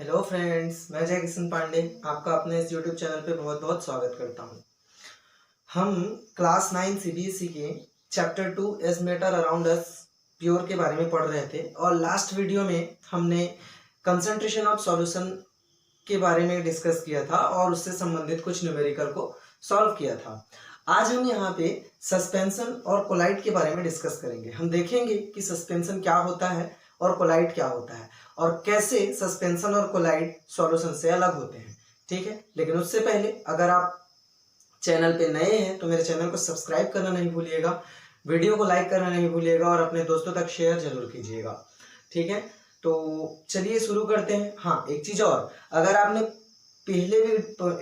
Hello friends, मैं जय किशन पांडे आपका अपने इस यूट्यूब चैनल पे बहुत बहुत स्वागत करता हूँ। हम क्लास 9 सीबीएसई के chapter 2 is matter around us pure के बारे में पढ़ रहे थे और लास्ट वीडियो में हमने कंसंट्रेशन ऑफ सॉल्यूशन के बारे में डिस्कस किया था और उससे संबंधित कुछ न्यूमेरिकल को सॉल्व किया था। आज हम यहाँ पे सस्पेंशन और कोलाइड के बारे में डिस्कस करेंगे। हम देखेंगे कि सस्पेंशन क्या होता है और कोलाइड क्या होता है और कैसे सस्पेंशन और कोलाइड सॉल्यूशन से अलग होते हैं। ठीक है, लेकिन उससे पहले अगर आप चैनल पे नए हैं तो मेरे चैनल को सब्सक्राइब करना नहीं भूलिएगा, वीडियो को लाइक करना नहीं भूलिएगा और अपने दोस्तों तक शेयर जरूर कीजिएगा। ठीक है, तो चलिए शुरू करते हैं। हाँ, एक चीज़ और, अगर आपने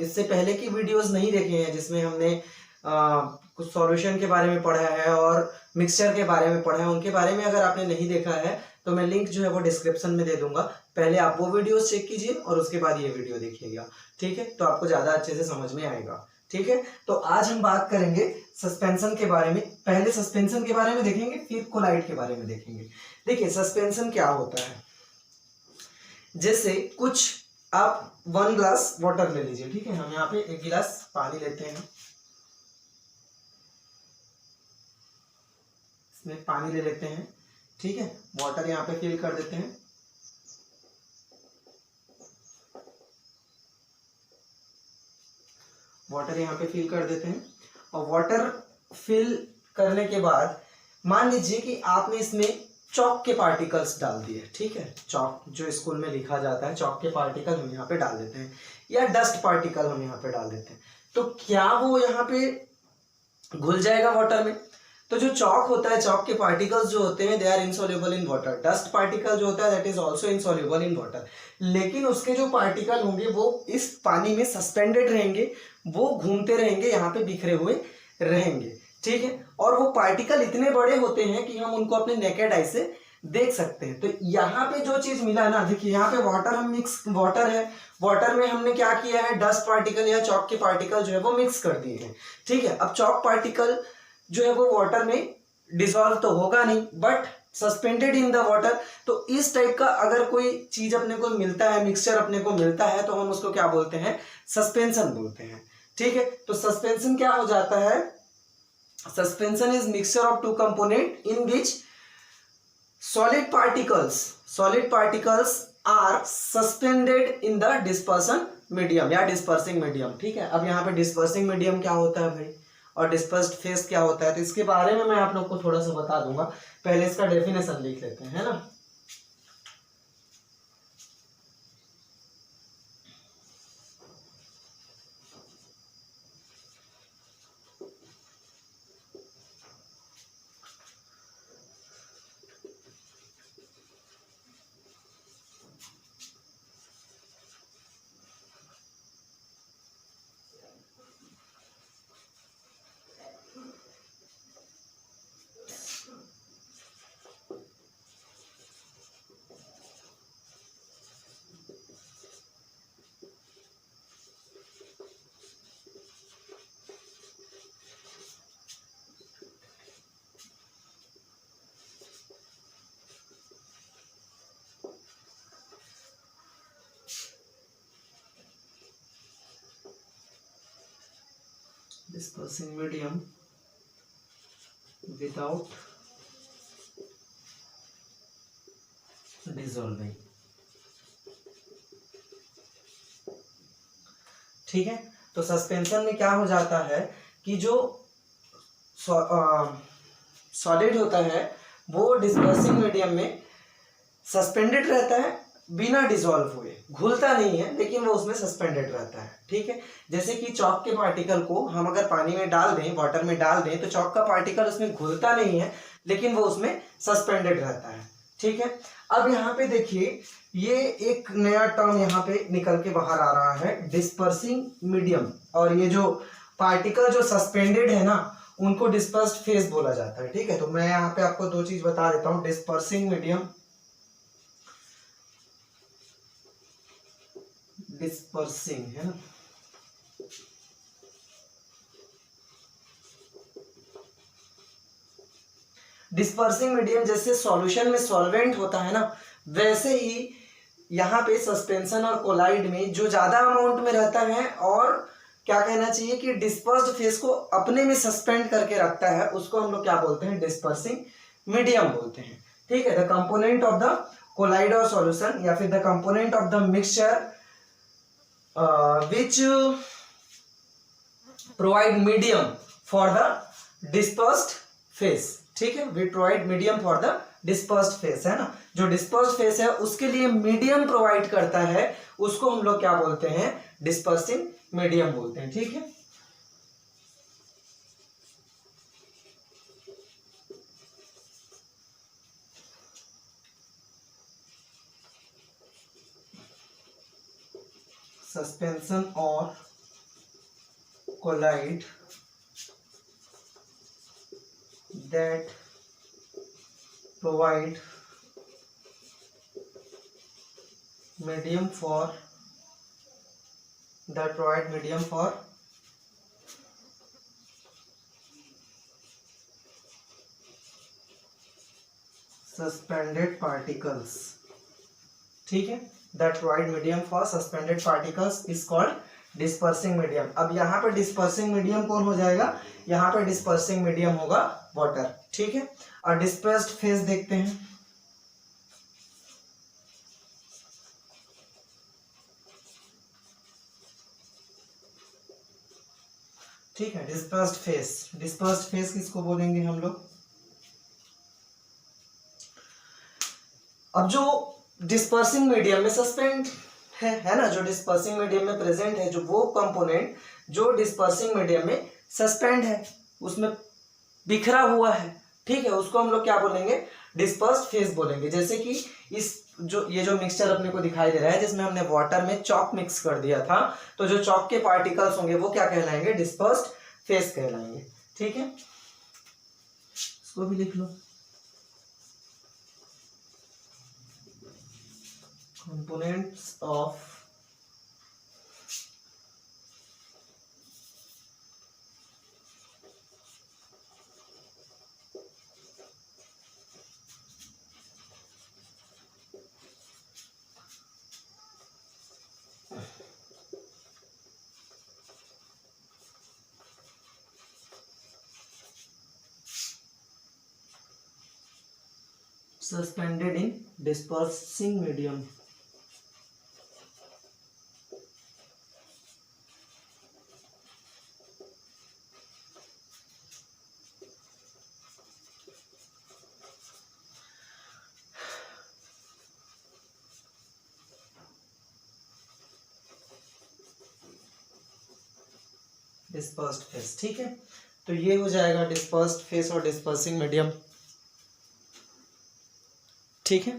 इससे पहले की वीडियोस नहीं देखे हैं जिसमें हमने कुछ सॉल्यूशन के बारे में पढ़ा है और मिक्सचर के बारे में पढ़ा है, उनके बारे में अगर आपने नहीं देखा है तो मैं लिंक जो है वो डिस्क्रिप्शन में दे दूंगा। पहले आप वो वीडियोस चेक कीजिए और उसके बाद ये वीडियो देखिएगा। ठीक है, तो आपको ज़्यादा अच्छे से समझ में आएगा। ठीक है, तो आज हम बात करेंगे सस्पेंशन के बारे में। पहले सस्पेंशन के बारे में देखेंगे, फिर कोलाइड के बारे में देखेंगे। देखिए सस्पेंशन क्या होता है। जैसे कुछ आप 1 ग्लास वाटर ले लीजिए। ठीक है, हम यहाँ पे 1 गिलास पानी लेते हैं, इसमें पानी ले लेते हैं। ठीक है, वाटर यहाँ पे फिल कर देते हैं। वाटर यहाँ पे फिल कर देते हैं और वाटर फिल करने के बाद मान लीजिए कि आपने इसमें चॉक के पार्टिकल्स डाल दिए। ठीक है, चॉक जो स्कूल में लिखा जाता है, चॉक के पार्टिकल हम यहाँ पे डाल देते हैं या डस्ट पार्टिकल हम यहाँ पे डाल देते हैं, तो क्या वो यहाँ पे घुल जाएगा वाटर में? तो जो चॉक होता है, चॉक के पार्टिकल्स जो होते हैं they are insoluble in water. Dust particle जो होता है that is also insoluble in water. लेकिन उसके जो पार्टिकल होंगे वो इस पानी में सस्पेंडेड रहेंगे, वो घूमते रहेंगे, यहाँ पे बिखरे हुए रहेंगे। ठीक है, और वो पार्टिकल इतने बड़े होते हैं कि हम उनको अपने नेकेड आई से देख सकते हैं। तो यहाँ पे जो चीज मिला है ना, देखिए यहाँ पे वाटर हम मिक्स वाटर है, वाटर में हमने क्या किया है, डस्ट पार्टिकल या चॉक के पार्टिकल जो है वो मिक्स कर दिए हैं। ठीक है, अब चॉक पार्टिकल जो है वो वाटर में डिसॉल्व तो होगा नहीं but suspended in the water. तो इस टाइप का अगर कोई चीज अपने को मिलता है, मिक्सचर अपने को मिलता है, तो हम उसको क्या बोलते हैं, सस्पेंशन बोलते हैं। ठीक है, तो सस्पेंशन क्या हो जाता है, suspension is mixture of two component in which solid particles are suspended in the dispersion medium या dispersing medium। ठीक है, अब यहाँ पे dispersing medium क्या होता है भाई और dispersed phase क्या होता है, तो इसके बारे में मैं आप लोग को थोड़ा सा बता दूंगा। पहले इसका डेफिनेशन लिख लेते हैं, है ना। Dispersing medium without dissolving। ठीक है, तो सस्पेंशन में क्या हो जाता है कि जो सॉलिड होता है वो डिस्पर्सिंग मीडियम में सस्पेंडेड रहता है बिना डिसॉल्व हुए, घुलता नहीं है लेकिन वो उसमें सस्पेंडेड रहता है। ठीक है, जैसे कि चॉक के पार्टिकल को हम अगर पानी में डाल दें, वाटर में डाल दें, तो चॉक का पार्टिकल उसमें घुलता नहीं है लेकिन वो उसमें सस्पेंडेड रहता है। ठीक है, अब यहाँ पे देखिए ये एक नया टर्म यहाँ पे निकल के बाहर आ रहा है, डिस्पर्सिंग मीडियम। और ये जो पार्टिकल जो सस्पेंडेड है ना उनको डिस्पर्स्ड फेज बोला जाता है। ठीक है, तो मैं यहाँ पे आपको दो चीज बता देता हूँ, डिस्पर्सिंग मीडियम, डिस्पर्सिंग है ना, डिस्पर्सिंग मीडियम जैसे सॉल्यूशन में सॉल्वेंट होता है ना, वैसे ही यहाँ पे सस्पेंशन और कोलाइड में जो ज्यादा अमाउंट में रहता है और क्या कहना चाहिए कि डिस्पर्स्ड फेस को अपने में सस्पेंड करके रखता है, उसको हम लोग क्या बोलते हैं, डिस्पर्सिंग मीडियम बोलते हैं। ठीक है, the component of the colloidal solution या फिर the component of the mixture which provide medium for the dispersed phase. ठीक है, we provide medium for the dispersed phase, है ना। जो डिस्पर्स्ड फेस है उसके लिए मीडियम प्रोवाइड करता है, उसको हम लोग क्या बोलते हैं, डिस्पर्सिंग मीडियम बोलते हैं। ठीक है, सस्पेंशन और collide that provide medium for suspended particles। ठीक है, that provide medium for suspended particles is called dispersing medium. अब यहाँ पे डिस्पर्सिंग मीडियम कौन हो जाएगा, यहाँ पे डिस्पर्सिंग मीडियम होगा वाटर। ठीक है, और डिस्पर्स्ड फेस देखते हैं। ठीक है, डिस्पर्स्ड फेस किसको बोलेंगे हम लोग। अब जो डिस्पर्सिंग मीडियम में सस्पेंड है ना, जो डिस्पर्सिंग मीडियम में प्रेजेंट है, जो वो कंपोनेंट जो डिस्पर्सिंग मीडियम में सस्पेंड है, उसमें बिखरा हुआ है, ठीक है, उसको हम लोग क्या बोलेंगे, डिस्पर्स्ड फेस बोलेंगे। जैसे कि इस ये जो मिक्सचर अपने को दिखाई दे रहा है, जिसमें हमने वाटर में चॉक मिक्स कर दिया था, तो जो चॉक के पार्टिकल्स होंगे वो क्या कहलाएंगे, डिस्पर्स्ड फेस कहलाएंगे। ठीक है, इसको भी लिख लो, components of suspended in dispersing medium। Dispersed phase. ठीक है, तो ये हो जाएगा डिस्पर्स्ड फेस और डिस्पर्सिंग मीडियम। ठीक है,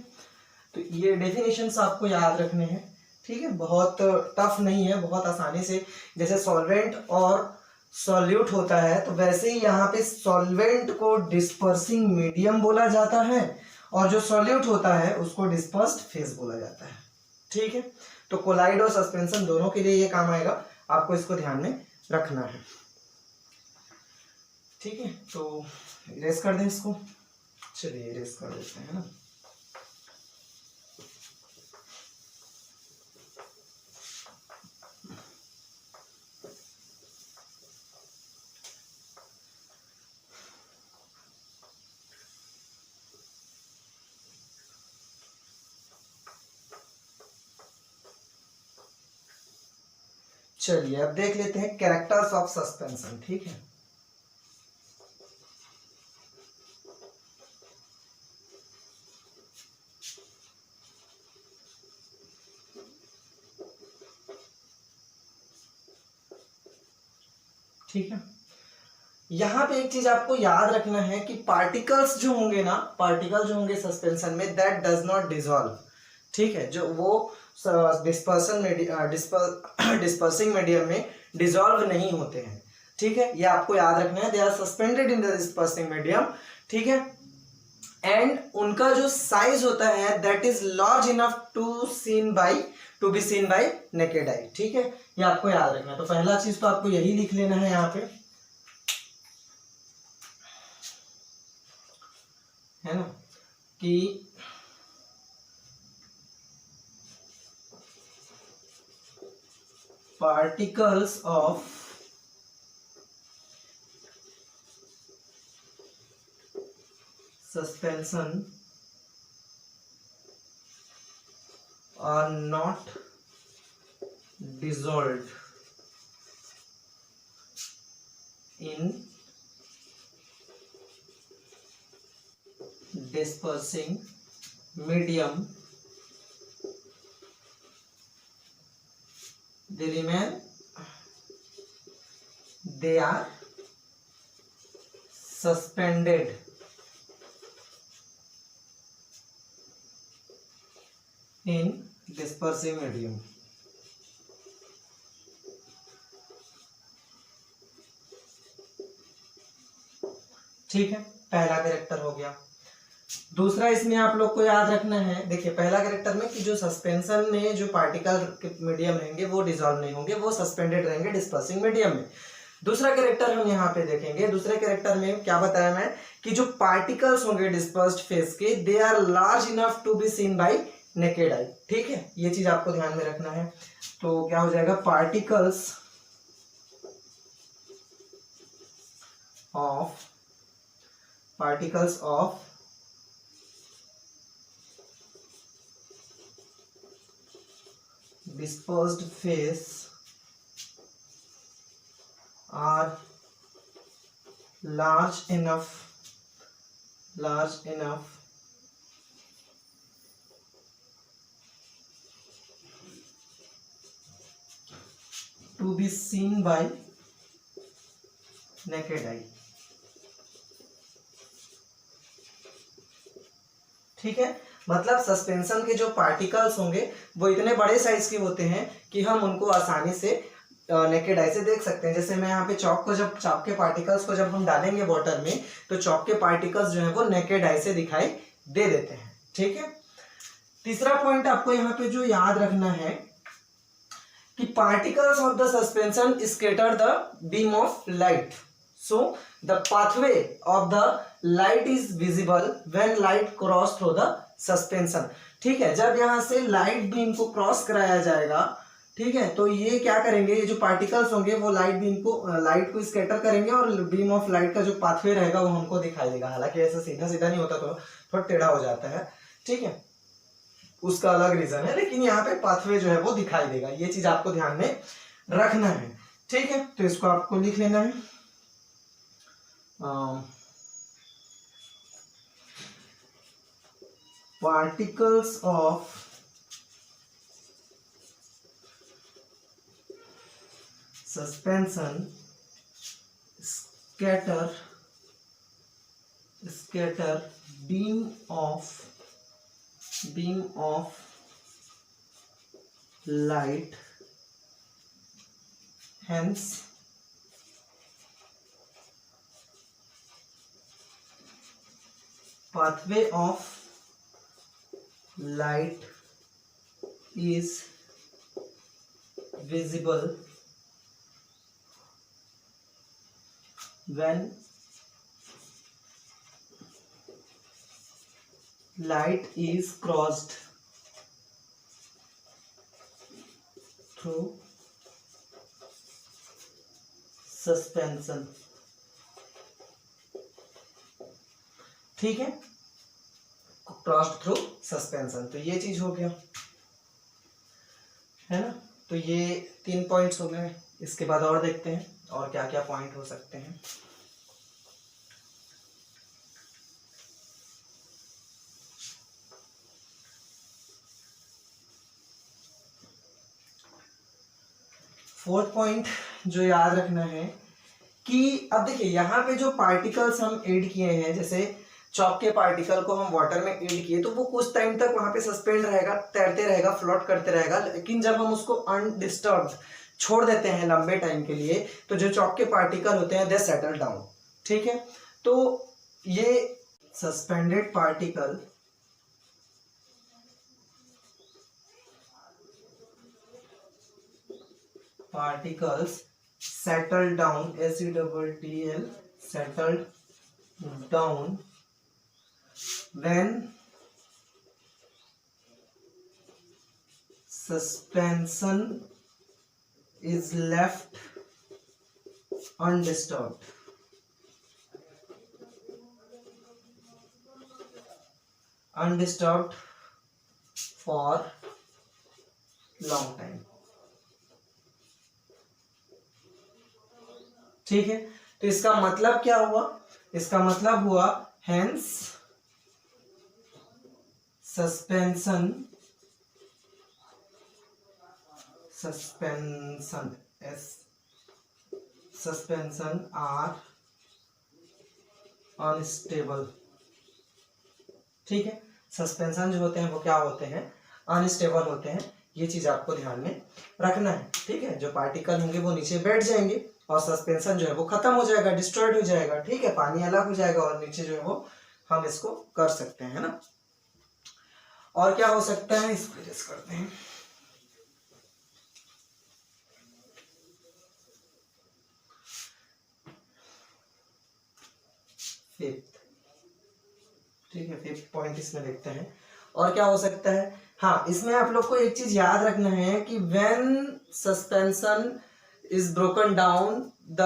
तो ये डेफिनेशंस आपको याद रखने हैं। ठीक है, बहुत टफ नहीं है, बहुत आसानी से, जैसे सॉल्वेंट और सॉल्यूट होता है, तो वैसे ही यहाँ पे सॉल्वेंट को डिस्पर्सिंग मीडियम बोला जाता है और जो सॉल्यूट होता है उसको डिस्पर्स्ड फेस बोला जाता है। ठीक है, तो कोलाइड और सस्पेंशन दोनों के लिए ये काम आएगा, आपको इसको ध्यान में रखना है। ठीक है, तो इरेज कर दें इसको, चलिए इरेज कर देते हैं ना। चलिए अब देख लेते हैं कैरेक्टर्स ऑफ सस्पेंशन। ठीक है, ठीक है, यहाँ पे एक चीज आपको याद रखना है कि पार्टिकल्स जो होंगे ना, पार्टिकल जो होंगे सस्पेंशन में, दैट डज नॉट डिसॉल्व। ठीक है, जो वो डिस्पर्सिंग मीडियम में डिसॉल्व नहीं होते हैं। ठीक है, ये आपको याद रखना है, they are suspended in the dispersing medium. ठीक है, एंड उनका जो साइज होता है that is large enough to be seen by naked eye. ठीक है, ये आपको याद रखना है। तो पहला चीज तो आपको यही लिख लेना है यहाँ पे, है ना, कि particles of suspension are not dissolved in dispersing medium, they are suspended in dispersing medium. ठीक है, पहला कैरेक्टर हो गया। दूसरा इसमें आप लोग को याद रखना है, देखिए पहला कैरेक्टर में कि जो सस्पेंशन में जो पार्टिकल मीडियम रहेंगे वो डिसॉल्व नहीं होंगे, वो सस्पेंडेड रहेंगे डिस्पर्सिंग मीडियम में। दूसरा कैरेक्टर हम यहाँ पे देखेंगे, दूसरे कैरेक्टर में क्या बताया मैं कि जो पार्टिकल्स होंगे डिस्पर्स्ड फेज के, they are large enough to be seen by naked eye. ठीक है, ये चीज आपको ध्यान में रखना है। तो क्या हो जाएगा, particles of dispersed phase are large enough to be seen by naked eye। ठीक है, मतलब सस्पेंशन के जो पार्टिकल्स होंगे वो इतने बड़े साइज के होते हैं कि हम उनको आसानी से नेकेड आई से देख सकते हैं। जैसे मैं यहाँ पे चॉक के पार्टिकल्स को जब हम डालेंगे वाटर में, तो चॉक के पार्टिकल्स जो है वो नेकेड आई से दिखाई दे देते हैं। ठीक है, तीसरा पॉइंट आपको यहाँ पे जो याद रखना है कि particles of the suspension scatter the beam of light, so the pathway of the light is visible when light cross through the suspension. ठीक है, जब यहाँ से लाइट बीम को क्रॉस कराया जाएगा, ठीक है, तो ये क्या करेंगे, ये जो पार्टिकल्स होंगे वो लाइट को स्कैटर करेंगे और बीम ऑफ लाइट का जो पाथवे रहेगा वो हमको दिखाई देगा। हालांकि ऐसा सीधा सीधा नहीं होता, तो थोड़ा टेढ़ा हो जाता है। ठीक है, उसका अलग रीजन है, लेकिन यहाँ पे पाथवे जो है वो दिखाई देगा। ये चीज आपको ध्यान में रखना है। ठीक है, तो इसको आपको लिख लेना है। Particles of suspension scatter beam of light, hence pathway of light is visible when light is crossed through suspension। ठीक है, क्रॉस्ड थ्रू सस्पेंशन, तो ये चीज हो गया है ना। तो ये 3 पॉइंट्स हो गए। इसके बाद और देखते हैं और क्या क्या पॉइंट हो सकते हैं। फोर्थ पॉइंट जो याद रखना है कि अब देखिए यहाँ पे जो पार्टिकल्स हम ऐड किए हैं, जैसे चॉक के पार्टिकल को हम वाटर में ऐड किए, तो वो कुछ टाइम तक वहां पे सस्पेंड रहेगा, तैरते रहेगा, फ्लोट करते रहेगा। लेकिन जब हम उसको अनडिस्टर्ब्ड छोड़ देते हैं लंबे टाइम के लिए, तो जो चॉक के पार्टिकल होते हैं दे सेटल डाउन। ठीक है, तो ये suspended particles settle down, SETTL, settled down when suspension is left undisturbed. Undisturbed for long time. ठीक है, तो इसका मतलब क्या हुआ? इसका मतलब हुआ hence suspension are unstable. ठीक है, सस्पेंशन जो होते हैं वो क्या होते हैं? अनस्टेबल होते हैं। ये चीज आपको ध्यान में रखना है। ठीक है, जो पार्टिकल होंगे वो नीचे बैठ जाएंगे और सस्पेंशन जो है वो खत्म हो जाएगा, डिस्ट्रॉयड हो जाएगा। ठीक है, पानी अलग हो जाएगा और नीचे जो है वो हम इसको कर सकते हैं, है ना। और क्या हो सकता है, इसको एडजस्ट करते हैं। फिफ्थ, ठीक है, फिफ्थ पॉइंट इसमें देखते हैं। और क्या हो सकता है? हाँ, इसमें आप लोग को एक चीज याद रखना है कि when suspension is broken down the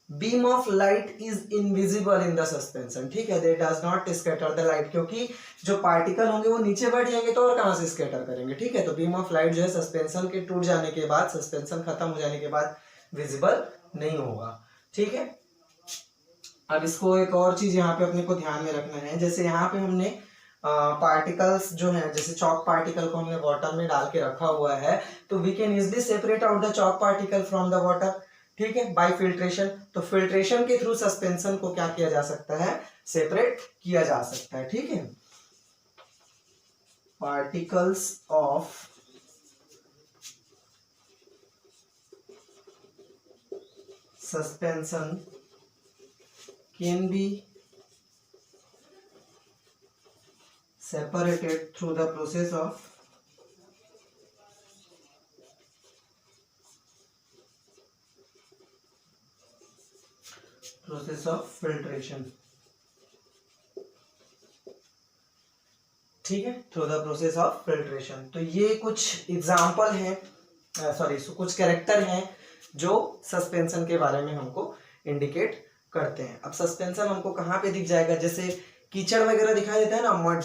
beam of light is invisible in the suspension. ठीक है, दे does not scatter the light, क्योंकि जो पार्टिकल होंगे वो नीचे बैठ जाएंगे तो और कहाँ से स्कैटर करेंगे। ठीक है, तो बीम ऑफ लाइट जो है सस्पेंशन के टूट जाने के बाद, सस्पेंशन खत्म हो जाने के बाद विजिबल नहीं होगा। ठीक है, अब इसको एक और चीज यहाँ पे अपने को ध्यान में रखना है। जैसे यहाँ पे हमने पार्टिकल्स जो हैं, जैसे चॉक पार्टिकल को हमने वाटर में डाल के रखा हुआ है, तो we can easily separate out the chalk particle from the water. ठीक है, बाय फिल्ट्रेशन। तो फिल्ट्रेशन के थ्रू सस्पेंशन को क्या किया जा सकता है? सेपरेट किया जा सकता है। ठीक है, particles of suspension can be separated through the process of filtration. ठीक है, through the process of filtration. तो ये कुछ एग्जाम्पल हैं, कुछ कैरेक्टर हैं जो सस्पेंशन के बारे में हमको इंडिकेट करते हैं। अब सस्पेंशन हमको कहाँ पे दिख जाएगा? जैसे कीचड़ वगैरह दिखाई देता है ना, मड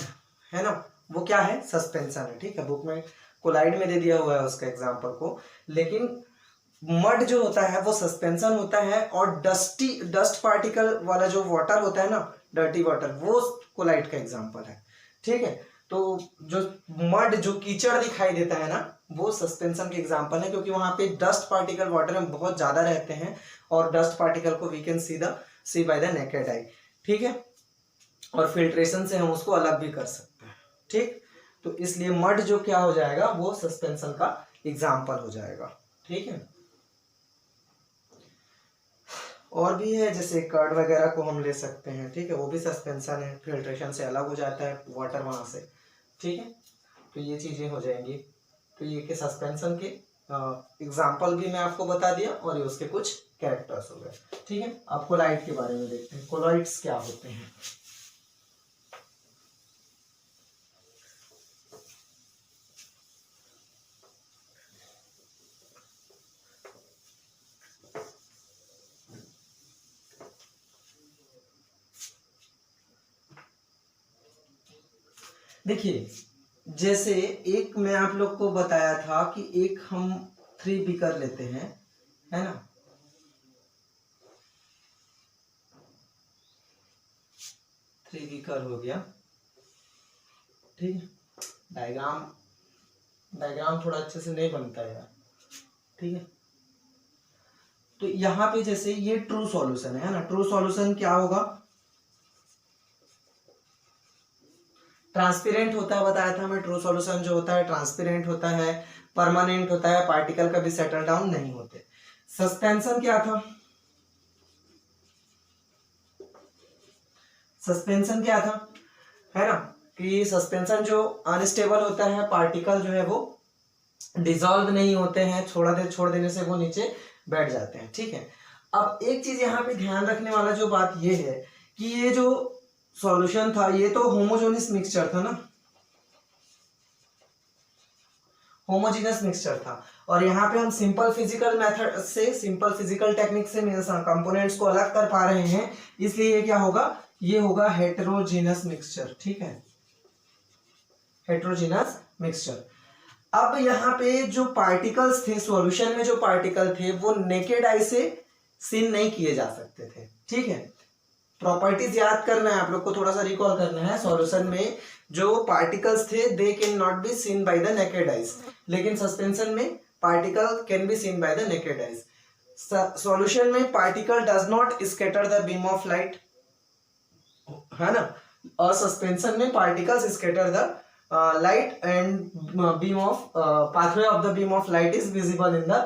है ना, वो क्या है? सस्पेंशन है। ठीक है, बुक में कोलाइड में दे दिया हुआ है उसका एग्जांपल को, लेकिन मड जो होता है वो सस्पेंशन होता है, और डस्ट पार्टिकल वाला जो वाटर होता है ना, डर्टी वाटर, वो कोलाइड का एग्जाम्पल है। ठीक है, तो जो मड, जो कीचड़ दिखाई देता है ना, वो सस्पेंशन के एग्जांपल है, क्योंकि वहां पे डस्ट पार्टिकल वाटर में बहुत ज्यादा रहते हैं और डस्ट पार्टिकल को we can see by the naked eye. ठीक है, और फिल्ट्रेशन से हम उसको अलग भी कर सकते हैं। ठीक, तो इसलिए मड जो क्या हो जाएगा, वो सस्पेंशन का एग्जांपल हो जाएगा। ठीक है, और भी है, जैसे कर्ड वगैरह को हम ले सकते हैं। ठीक है, वो भी सस्पेंशन है, फिल्ट्रेशन से अलग हो जाता है वाटर वहां से। ठीक है, तो ये चीजें हो जाएंगी। तो ये के सस्पेंशन के एग्जाम्पल भी मैं आपको बता दिया, और ये उसके कुछ कैरेक्टर्स हो गए। ठीक है, अब कोलाइड के बारे में देखते हैं। कोलाइड्स क्या होते हैं? देखिए, जैसे एक मैं आप लोग को बताया था कि एक हम 3 बीकर लेते हैं, है ना, थ्री बीकर हो गया। ठीक है, डायग्राम थोड़ा अच्छे से नहीं बनता है यार। ठीक है, तो यहाँ पे जैसे ये ट्रू सॉल्यूशन है ना, ट्रू सॉल्यूशन क्या होगा? ट्रांसपेरेंट होता है, बताया था मैं। ट्रू सॉल्यूशन जो होता है ट्रांसपेरेंट होता है, परमानेंट होता है, पार्टिकल कभी सेटल डाउन नहीं होते। सस्पेंशन क्या था? सस्पेंशन क्या था, है ना, कि सस्पेंशन जो अनस्टेबल होता है, पार्टिकल जो है वो डिसॉल्व नहीं होते हैं, थोड़ा देर छोड़ देने से वो नीचे बैठ जाते हैं। ठीक है, अब एक चीज यहाँ पे ध्यान रखने वाला जो बात ये है कि ये जो सॉल्यूशन था, ये तो होमोजेनियस मिक्सचर था ना, होमोजीनियस मिक्सचर था। और यहाँ पे हम सिंपल फिजिकल मेथड से, सिंपल फिजिकल टेक्निक से कंपोनेंट्स को अलग कर पा रहे हैं, इसलिए ये क्या होगा, ये होगा हेटेरोजीनस मिक्सचर। ठीक है, हेटेरोजीनस मिक्सचर। अब यहाँ पे जो पार्टिकल्स थे सॉल्यूशन में, जो पार्टिकल थे वो नेकेड आई से सीन नहीं किए जा सकते थे। ठीक है, प्रॉपर्टीज याद करना है आप लोग को, थोड़ा सा रिकॉल करना है। सॉल्यूशन में जो पार्टिकल्स थे they can not be seen by the naked eyes, लेकिन सस्पेंशन में particle can be seen by the naked eyes. Solution में particle does not scatter the beam of light, है ना, और सस्पेंशन में particles scatter the light and beam of pathway of the beam of light is visible in the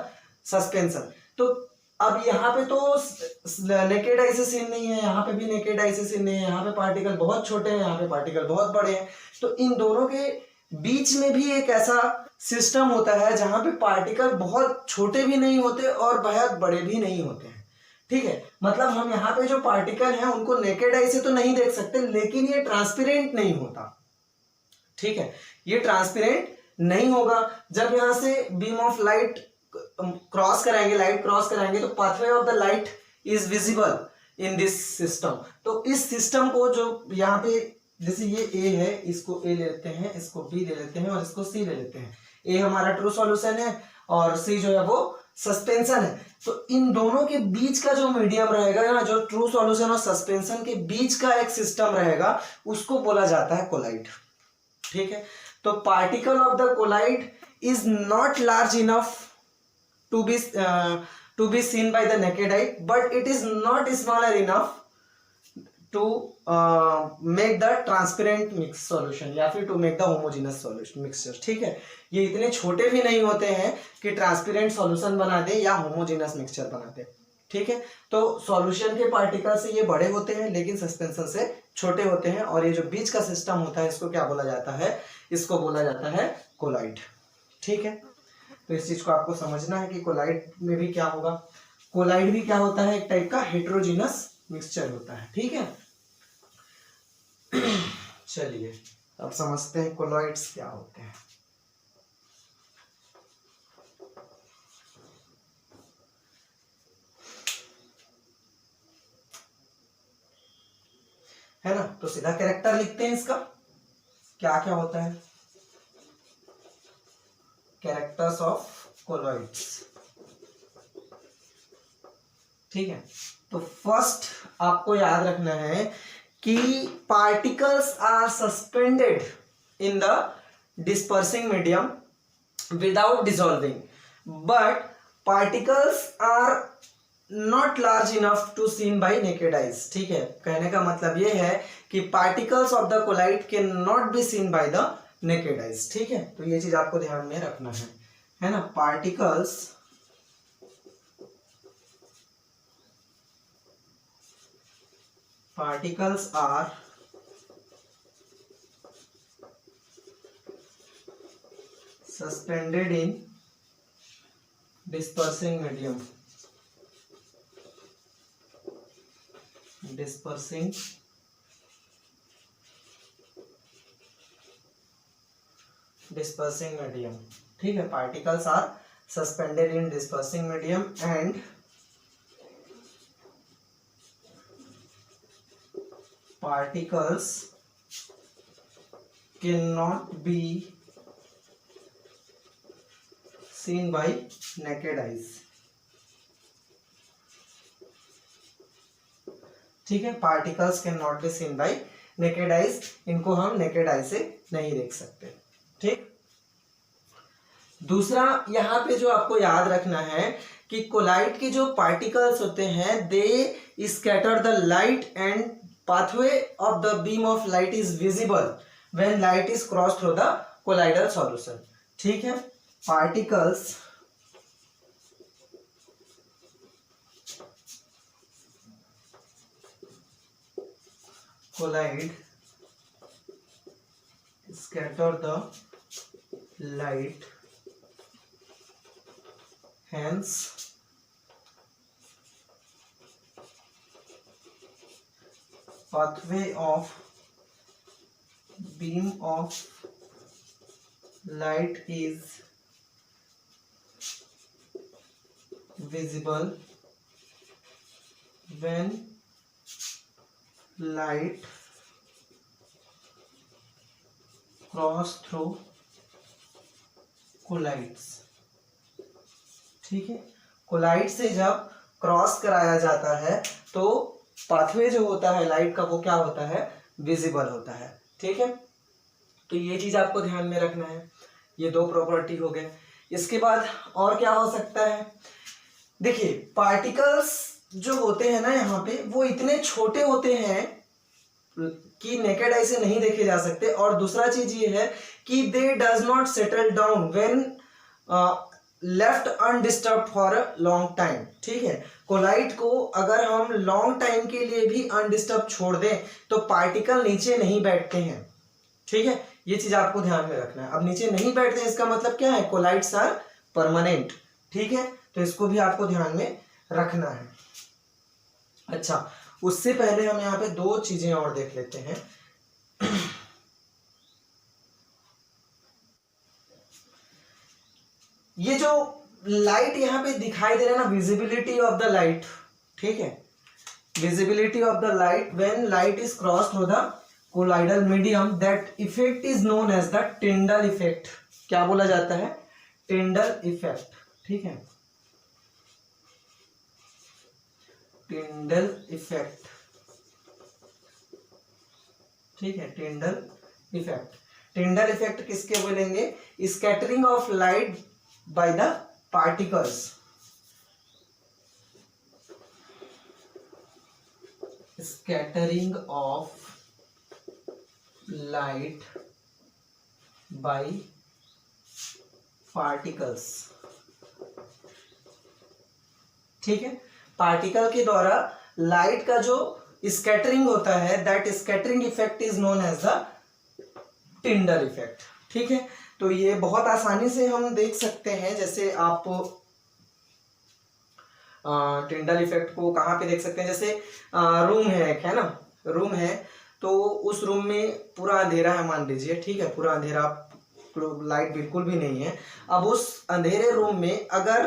suspension। तो अब यहाँ पे तो नेकेड आई से सीन नहीं है, यहाँ पे भी नेकेड आई से सीन नहीं है, यहाँ पे पार्टिकल बहुत छोटे हैं, यहाँ पे पार्टिकल बहुत बड़े हैं। तो इन दोनों के बीच में भी एक ऐसा सिस्टम होता है जहाँ पे पार्टिकल बहुत छोटे भी नहीं होते और बहुत बड़े भी नहीं होते हैं। ठीक है, मतलब हम यहाँ पे जो पार्टिकल हैं उनको नेकेड आई से तो नहीं देख सकते, लेकिन ये ट्रांसपेरेंट नहीं होता। ठीक है, ये ट्रांसपेरेंट नहीं होगा। जब यहां से बीम ऑफ लाइट क्रॉस कराएंगे, लाइट क्रॉस कराएंगे, तो pathway of the light is visible in this system. तो इस सिस्टम को जो यहाँ पे, जैसे ये ए है, इसको ए ले लेते हैं, इसको बी ले लेते हैं और इसको सी ले लेते हैं। ए हमारा ट्रू सॉल्यूशन है और सी जो है वो सस्पेंशन है। तो इन दोनों के बीच का जो मीडियम रहेगा ना, जो ट्रू सॉल्यूशन और सस्पेंशन के बीच का एक सिस्टम रहेगा, उसको बोला जाता है कोलाइड। ठीक है, तो particle of the colloid is not large enough to be seen by the naked eye, but it is not smaller enough to make the transparent mix solution या फिर to make the homogenous solution mixture. ठीक है, ये इतने छोटे भी नहीं होते हैं कि ट्रांसपेरेंट सॉल्यूशन बना दे या होमोजेनस मिक्सचर बना दे। ठीक है, तो सॉल्यूशन के पार्टिकल से ये बड़े होते हैं लेकिन सस्पेंशन से छोटे होते हैं, और ये जो बीच का सिस्टम होता है इसको क्या बोला जाता है, इसको बोला जाता है कोलाइड। ठीक है, तो इस चीज को आपको समझना है कि कोलाइड में भी क्या होगा। कोलाइड भी क्या होता है, एक टाइप का हेटेरोजीनस मिक्सचर होता है। ठीक है, चलिए अब समझते हैं कोलॉइड्स क्या होते हैं। है ना, तो सीधा कैरेक्टर लिखते हैं इसका, क्या क्या होता है, कैरेक्टर्स ऑफ कोलॉइड्स। ठीक है, तो फर्स्ट आपको याद रखना है कि particles are suspended in the dispersing medium without dissolving, but particles are not large enough to seen by naked eyes. ठीक है, कहने का मतलब ये है कि particles of the colloid can not be seen by the naked eyes. ठीक है, तो ये चीज आपको ध्यान में रखना है ना। Particles are suspended in dispersing medium, dispersing medium। ठीक है, particles are suspended in dispersing medium and particles cannot be seen by naked eyes। ठीक है, particles can not be seen by naked eyes, इनको हम नेकेड आई से नहीं देख सकते। ठीक, दूसरा यहाँ पे जो आपको याद रखना है कि कोलाइड के जो पार्टिकल्स होते हैं they scatter the light and pathway of the beam of light is visible when light is crossed through the colloidal solution। ठीक है, particles collide, scatter the light, hence pathway of beam of light is visible when light cross through collides। ठीक है, collide से जब cross कराया जाता है तो पाथवे जो होता है लाइट का वो क्या होता है, विजिबल होता है। ठीक है, तो ये चीज आपको ध्यान में रखना है। ये दो प्रॉपर्टी हो गए। इसके बाद और क्या हो सकता है, देखिए पार्टिकल्स जो होते हैं ना यहाँ पे वो इतने छोटे होते हैं कि नेकेड आई से नहीं देखे जा सकते। और दूसरा चीज ये है कि they does not settle down when left undisturbed for a long time. ठीक है, कोलाइड को अगर हम लॉन्ग टाइम के लिए भी अनडिस्टर्ब छोड़ दें तो पार्टिकल नीचे नहीं बैठते हैं। ठीक है, ये चीज आपको ध्यान में रखना है। अब नीचे नहीं बैठते हैं इसका मतलब क्या है, कोलाइड्स आर परमानेंट। ठीक है, तो इसको भी आपको ध्यान में रखना है। अच्छा, उससे पहले हम यहाँ पे दो चीजें और देख लेते हैं। ये जो लाइट यहाँ पे दिखाई दे रहा है ना, विजिबिलिटी ऑफ द लाइट। ठीक है, visibility of the light when light is cross through the colloidal medium, that effect is known as the Tyndall effect. क्या बोला जाता है, टिंडल इफेक्ट। ठीक है, टिंडल इफेक्ट। ठीक है, टिंडल इफेक्ट। टिंडल इफेक्ट किसके बोलेंगे, scattering of light by the particles. Scattering of light by particles. ठीक है, पार्टिकल के द्वारा लाइट का जो स्कैटरिंग होता है, that scattering effect is known as the Tyndall effect. ठीक है, तो ये बहुत आसानी से हम देख सकते हैं। जैसे आप टिंडल इफेक्ट को कहाँ पे देख सकते हैं, जैसे रूम है एक, है ना, रूम है तो उस रूम में पूरा अंधेरा है मान लीजिए। ठीक है, पूरा अंधेरा, लाइट बिल्कुल भी नहीं है। अब उस अंधेरे रूम में अगर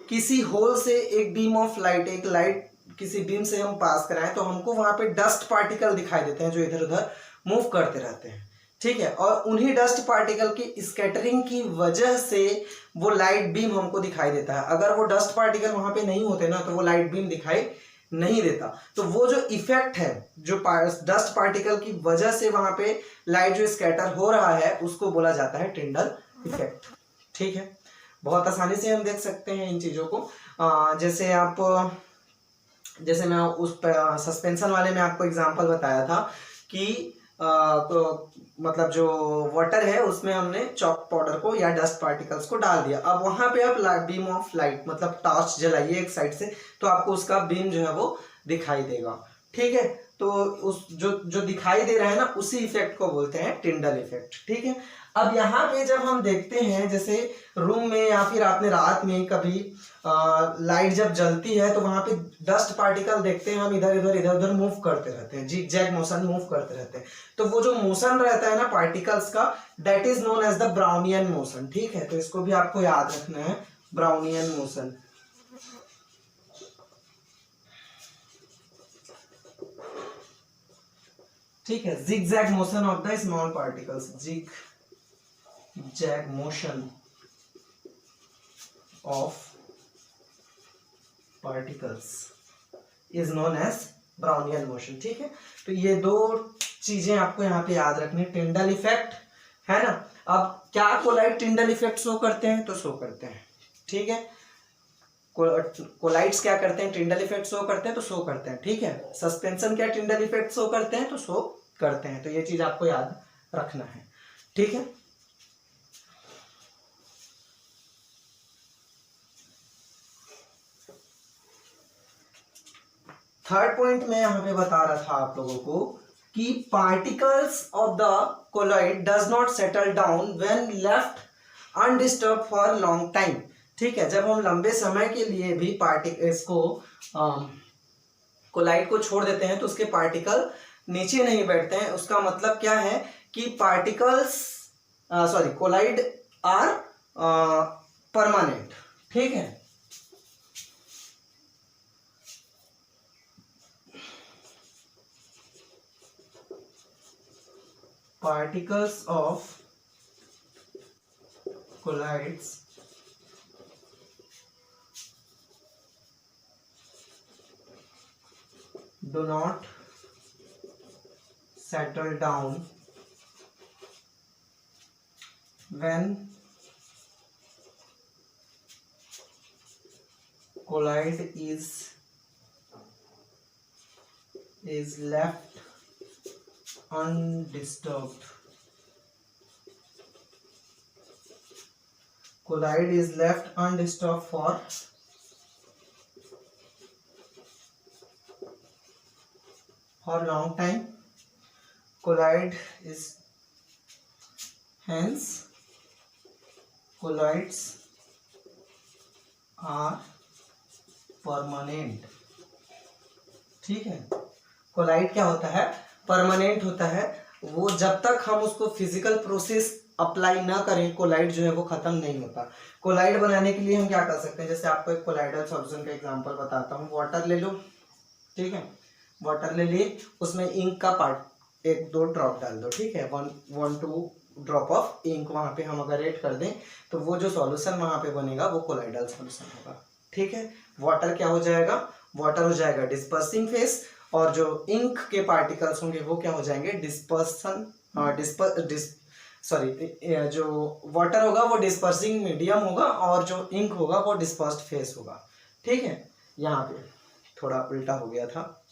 किसी होल से एक बीम ऑफ लाइट, एक लाइट किसी बीम से हम पास कराएं तो हमको वहां पे डस्ट पार्टिकल दिखाई देते हैं जो इधर उधर मूव करते रहते हैं। ठीक है, और उन्हीं डस्ट पार्टिकल की स्कैटरिंग की वजह से वो लाइट बीम हमको दिखाई देता है। अगर वो डस्ट पार्टिकल वहां पे नहीं होते ना तो वो लाइट बीम दिखाई नहीं देता। तो वो जो इफेक्ट है, जो डस्ट पार्टिकल की वजह से वहां पे लाइट जो स्कैटर हो रहा है, उसको बोला जाता है टिंडल इफेक्ट। ठीक है, बहुत आसानी से हम देख सकते हैं इन चीजों को। जैसे मैं उस सस्पेंशन वाले में आपको एग्जांपल बताया था कि तो मतलब जो वाटर है उसमें हमने चॉक पाउडर को या डस्ट पार्टिकल्स को डाल दिया। अब वहां पे आप बीम ऑफ लाइट मतलब टॉर्च जलाइए एक साइड से तो आपको उसका बीम जो है वो दिखाई देगा। ठीक है, तो उस जो दिखाई दे रहा है ना, उसी इफेक्ट को बोलते हैं टिंडल इफेक्ट। ठीक है, अब यहाँ पे जब हम देखते हैं जैसे रूम में या फिर आपने रात में कभी लाइट जब जलती है तो वहां पे डस्ट पार्टिकल देखते हैं हम, इधर उधर मूव करते रहते हैं, जिग जैग मोशन मूव करते रहते हैं। तो वो जो मोशन रहता है ना पार्टिकल्स का, that is known as the Brownian motion. ठीक है, तो इसको भी आपको याद रखना है, ब्राउनियन मोशन। ठीक है, zig zag motion of the small particles, zig zag motion of particles is known as Brownian motion. ठीक है, तो ये दो चीजें आपको यहाँ पे याद रखनी, टिंडल इफेक्ट, है ना। अब क्या कोलाइड टिंडल इफेक्ट शो करते हैं, तो शो करते हैं। ठीक है, कोलाइड्स क्या करते हैं, टिंडल इफेक्ट शो करते हैं तो शो करते हैं। ठीक है, सस्पेंशन क्या टिंडल इफेक्ट शो करते हैं तो शो करते हैं। तो ये चीज आपको याद रखना है। ठीक है, थर्ड पॉइंट मैं यहाँ पे बता रहा था आप लोगों को कि particles of the colloid does not settle down when left undisturbed for long time. ठीक है, जब हम लंबे समय के लिए भी पार्टिकल्स को कोलाइड को छोड़ देते हैं तो उसके पार्टिकल नीचे नहीं बैठते हैं। उसका मतलब क्या है कि कोलाइड आर परमानेंट। ठीक है, particles of colloids do not settle down when colloid is left undisturbed. Colloid is left undisturbed for long time. Colloid is hence colloids are permanent. ठीक है, कोलाइड क्या होता है? परमानेंट होता है. वो जब तक हम उसको फिजिकल प्रोसेस अप्लाई ना करें, कोलाइड जो है वो खत्म नहीं होता. कोलाइड बनाने के लिए हम क्या कर सकते हैं? जैसे आपको एक कोलाइडल सॉल्यूशन का एग्जांपल बताता हूँ. वाटर ले लो, ठीक है, वाटर ले लिए, उसमें इंक का पार्ट 1-2 ड्रॉप डाल दो. ठीक है, 1-2 ड्रॉप ऑफ इंक वहाँ पे हम अगर ऐड कर दें तो वो जो सॉल्यूशन वहाँ पे बनेगा वो कोलाइडल सॉल्यूशन होगा. ठीक है, वाटर क्या हो जाएगा? वाटर हो जाएगा डिस्पर्सिंग फेस, और जो इंक के पार्टिकल्स होंगे वो क्या हो जाएंगे? डिस्पर्सन. जो वाटर होगा वो डिस्पर्सिंग मीडियम होगा और जो इंक होगा वो डिस्पर्स्ड फेस होगा. ठीक है, यहाँ पे थोड़ा उल्टा हो गया था.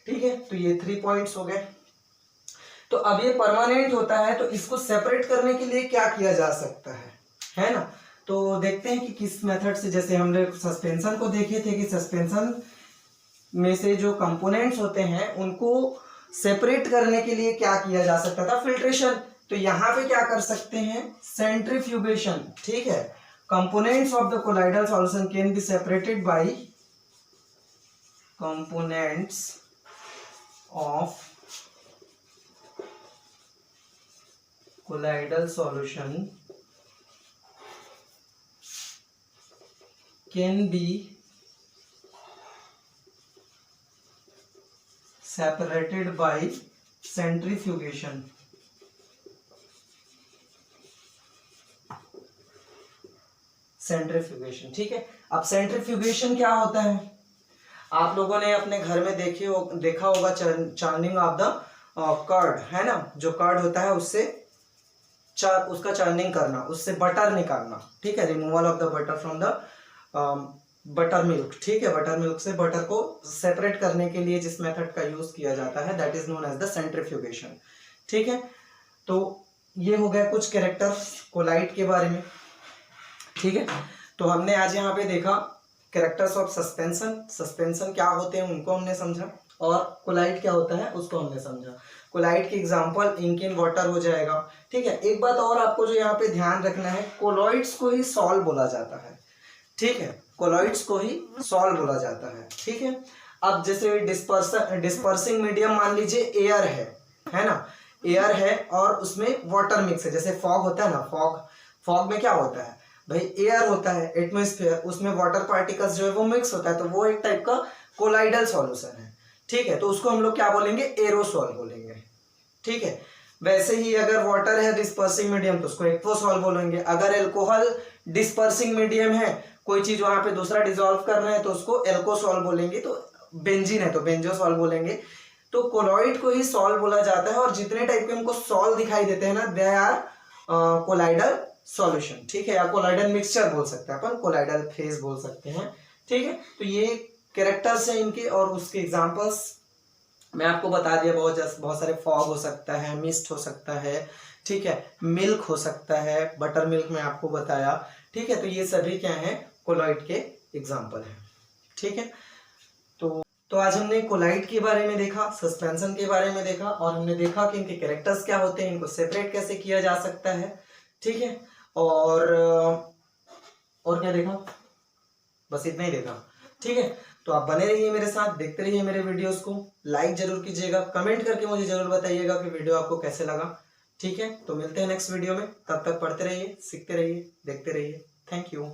ठीक है, तो ये 3 पॉइंट्स हो गए. तो अब ये परमानेंट होता है, तो इसको सेपरेट करने के लिए क्या किया जा सकता है ना? तो देखते हैं कि किस मेथड से. जैसे हमने सस्पेंशन को देखे थे कि सस्पेंशन में से जो कंपोनेंट्स होते हैं उनको सेपरेट करने के लिए क्या किया जा सकता था? फिल्ट्रेशन. तो यहाँ पे क्या कर सकते हैं? सेंट्रीफ्यूगेशन. ठीक है, components of the colloidal solution can be separated by components of colloidal solution can be separated by centrifugation. Centrifugation. ठीक है, अब सेंट्रीफ्यूगेशन क्या होता है? आप लोगों ने अपने घर में देखा होगा चार्निंग ऑफ द कर्ड, है ना? जो कर्ड होता है उससे उसका चर्निंग करना, उससे बटर निकालना. ठीक है, removal of the butter from the butter milk. ठीक है, बटर मिल्क से बटर को सेपरेट करने के लिए जिस मेथड का यूज किया जाता है that is known as the centrifugation. ठीक है, तो ये हो गया कुछ कैरेक्टर्स कोलाइड के बारे में. ठीक है, तो हमने आज यहाँ पे देखा कैरेक्टर्स ऑफ सस्पेंशन. सस्पेंशन क्या होते हैं उनको हमने समझा, और कोलाइड क्या होता है उसको हमने समझा. कोलाइड की एग्जांपल इंक इन वाटर हो जाएगा. ठीक है, एक बात और आपको जो यहाँ पे ध्यान रखना है, कोलॉइड्स को ही सॉल्व बोला जाता है. ठीक है, कोलॉइड्स को ही सॉल्व बोला जाता है. ठीक है, अब जैसे डिस्पर्सिंग मीडियम मान लीजिए एयर है ना? एयर है और उसमें वाटर मिक्स है. जैसे फॉग होता है ना, फॉग में क्या होता है भाई? एयर होता है, एटमॉस्फेयर, उसमें वाटर पार्टिकल्स जो है वो मिक्स होता है, तो वो एक टाइप का कोलाइडल सॉल्यूशन है. ठीक है, तो उसको हम लोग क्या बोलेंगे? एरोसॉल बोलेंगे. ठीक है, वैसे ही अगर वाटर है डिस्पर्सिंग मीडियम तो उसको एक्वोसॉल बोलेंगे. अगर एल्कोहल डिस्पर्सिंग मीडियम है, कोई चीज वहां पे दूसरा डिसॉल्व कर रहे हैं तो उसको एल्कोसॉल बोलेंगे. तो बेंजीन है तो बेंजोसॉल बोलेंगे. तो कोलॉइड को ही सॉल बोला जाता है, और जितने टाइप के हमको सॉल दिखाई देते हैं ना, दे आर कोलाइडल सॉल्यूशन. ठीक है, या कोलाइडल मिक्सचर बोल सकते हैं अपन, कोलाइडल फेज बोल सकते हैं. ठीक है, तो ये कैरेक्टर्स हैं इनके, और उसके एग्जांपल्स मैं आपको बता दिया. बहुत सारे फॉग हो सकता है, मिस्ट हो सकता है. ठीक है, मिल्क हो सकता है, बटर मिल्क में आपको बताया. ठीक है, तो ये सभी क्या हैं? कोलॉइड के एग्जांपल हैं. ठीक है, तो आज हमने कोलाइड के बारे में देखा, सस्पेंशन के बारे में देखा, और हमने देखा कि इनके कैरेक्टर्स क्या होते हैं, इनको सेपरेट कैसे किया जा सकता है. ठीक है, और क्या देखा? बस इतना ही देखा. ठीक है, तो आप बने रहिए मेरे साथ, देखते रहिए मेरे वीडियोस को, लाइक जरूर कीजिएगा, कमेंट करके मुझे जरूर बताइएगा कि वीडियो आपको कैसे लगा. ठीक है, तो मिलते हैं नेक्स्ट वीडियो में. तब तक पढ़ते रहिए, सीखते रहिए, देखते रहिए. Thank you.